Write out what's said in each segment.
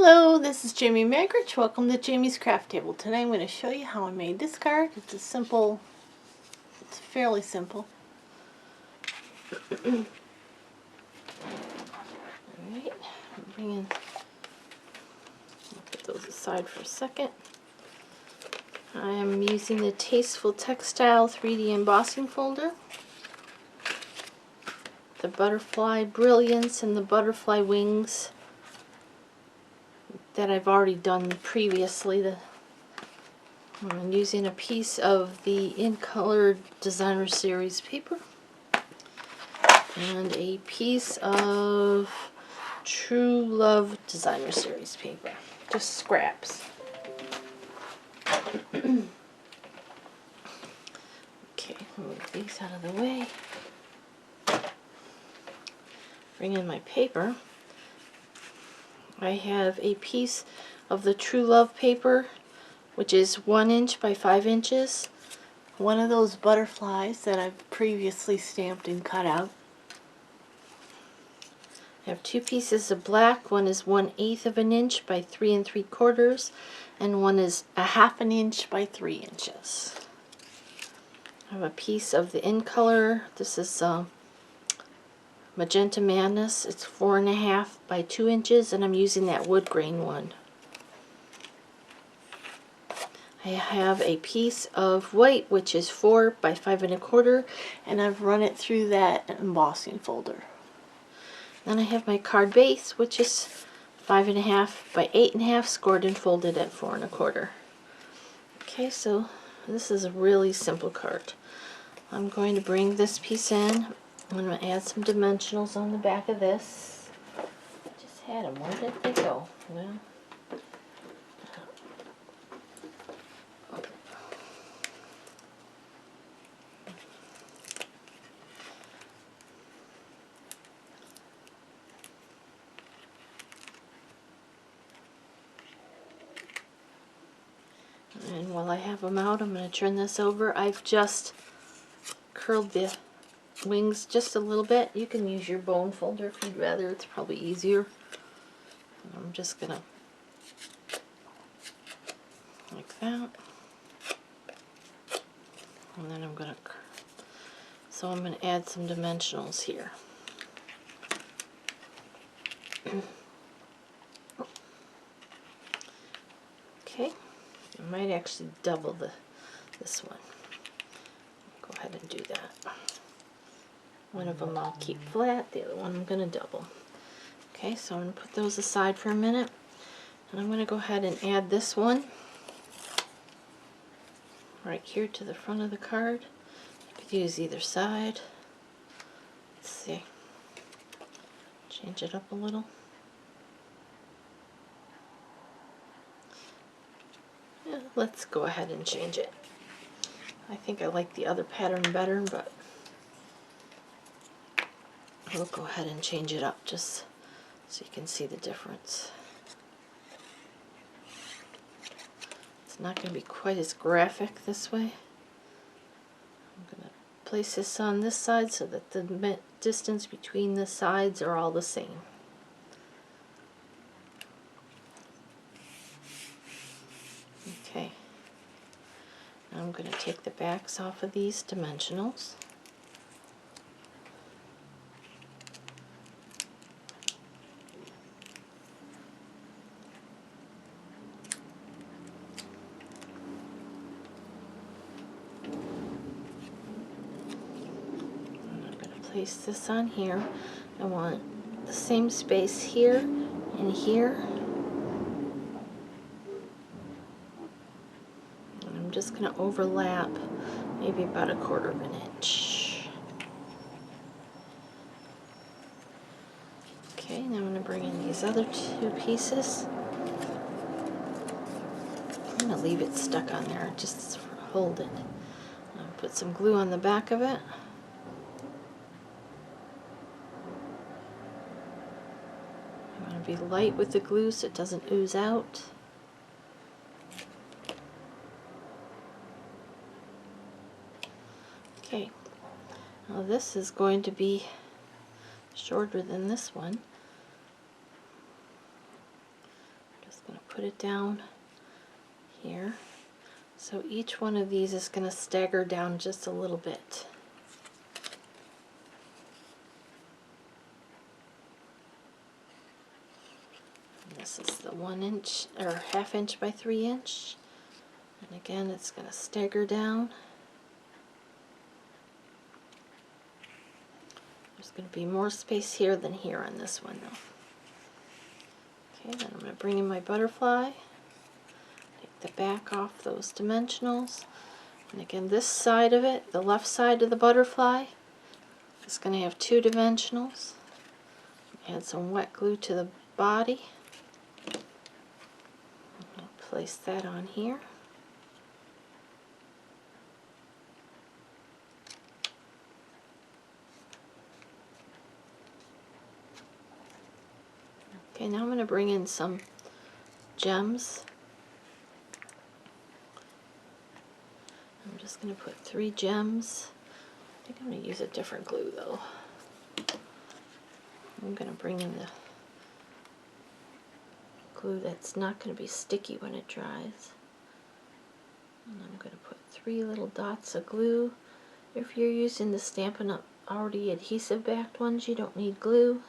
Hello, this is Jamie Magrich. Welcome to Jamie's Craft Table. Today I'm going to show you how I made this card. It's fairly simple. Alright, I'll put those aside for a second. I am using the Tasteful Textile 3D embossing folder. The butterfly brilliance and the butterfly wings that I've already done previously. I'm using a piece of the In Color Designer Series paper and a piece of True Love Designer Series paper, just scraps. Okay, move these out of the way. Bring in my paper. I have a piece of the True Love paper, which is 1 inch by 5 inches. One of those butterflies that I've previously stamped and cut out. I have 2 pieces of black. One is 1/8 of an inch by 3 3/4, and one is 1/2 inch by 3 inches. I have a piece of the In Color. This is Magenta Madness. It's 4.5 by 2 inches, and I'm using that wood grain one. I have a piece of white, which is 4 by 5 1/4, and I've run it through that embossing folder. Then I have my card base, which is 5.5 by 8.5, scored and folded at 4 1/4. Okay, so this is a really simple card. I'm going to bring this piece in. I'm going to add some dimensionals on the back of this. I just had them. Where did they go? Well, and while I have them out, I'm going to turn this over. I've just curled the wings just a little bit. You can use your bone folder if you'd rather. It's probably easier. I'm just going to, like that. And then I'm going to add some dimensionals here. Okay, I might actually double this one. Go ahead and do that. One of them I'll keep flat, the other one I'm going to double. Okay, so I'm going to put those aside for a minute, and I'm going to go ahead and add this one right here to the front of the card. You could use either side. Let's see. Change it up a little. Yeah, let's go ahead and change it. I think I like the other pattern better, but we'll go ahead and change it up just so you can see the difference. It's not going to be quite as graphic this way. I'm going to place this on this side so that the distance between the sides are all the same. Okay. Now I'm going to take the backs off of these dimensionals. Place this on here. I want the same space here and here. And I'm just going to overlap maybe about 1/4 inch. Okay, now I'm going to bring in these other 2 pieces. I'm going to leave it stuck on there, just hold it. I'll put some glue on the back of it. Be light with the glue so it doesn't ooze out. Okay, now this is going to be shorter than this one. going to put it down here. So each one of these is going to stagger down just a little bit. And this is the 1 inch or 1/2 inch by 3 inch. And again, it's going to stagger down. There's going to be more space here than here on this one though. Okay, then I'm going to bring in my butterfly. Take the back off those dimensionals. And again, this side of it, the left side of the butterfly, is going to have 2 dimensionals. Add some wet glue to the body. I'll place that on here. Okay, now I'm going to bring in some gems. I'm just going to put 3 gems. I think I'm going to use a different glue though. I'm going to bring in the glue that's not going to be sticky when it dries. And I'm going to put 3 little dots of glue. If you're using the Stampin'Up already adhesive backed ones, you don't need glue.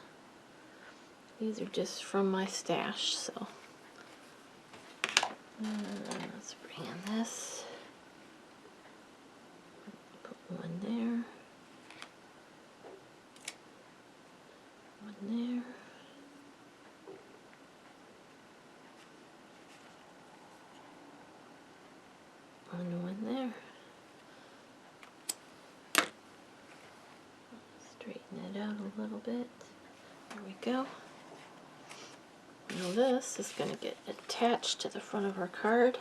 These are just from my stash, so. Let's bring in this. Put one there. One there. And one there. Straighten it out a little bit. There we go. Now this is going to get attached to the front of our card.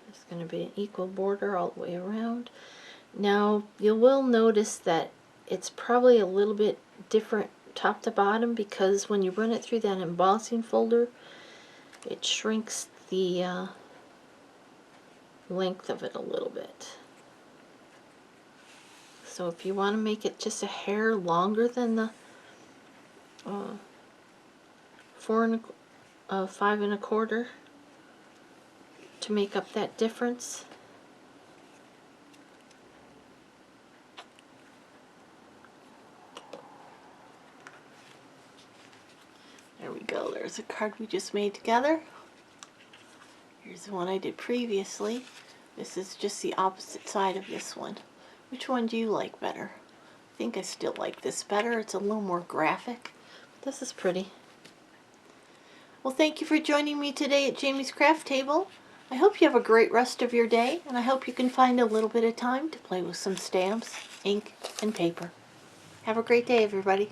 There's going to be an equal border all the way around. Now you will notice that it's probably a little bit different top to bottom because when you run it through that embossing folder, it shrinks the length of it a little bit. So if you want to make it just a hair longer than the 5 1/4 to make up that difference, there we go. There's a card we just made together. Here's the one I did previously. This is just the opposite side of this one. Which one do you like better? I think I still like this better. It's a little more graphic. But this is pretty. Well, thank you for joining me today at Jamie's Craft Table. I hope you have a great rest of your day, and I hope you can find a little bit of time to play with some stamps, ink, and paper. Have a great day, everybody.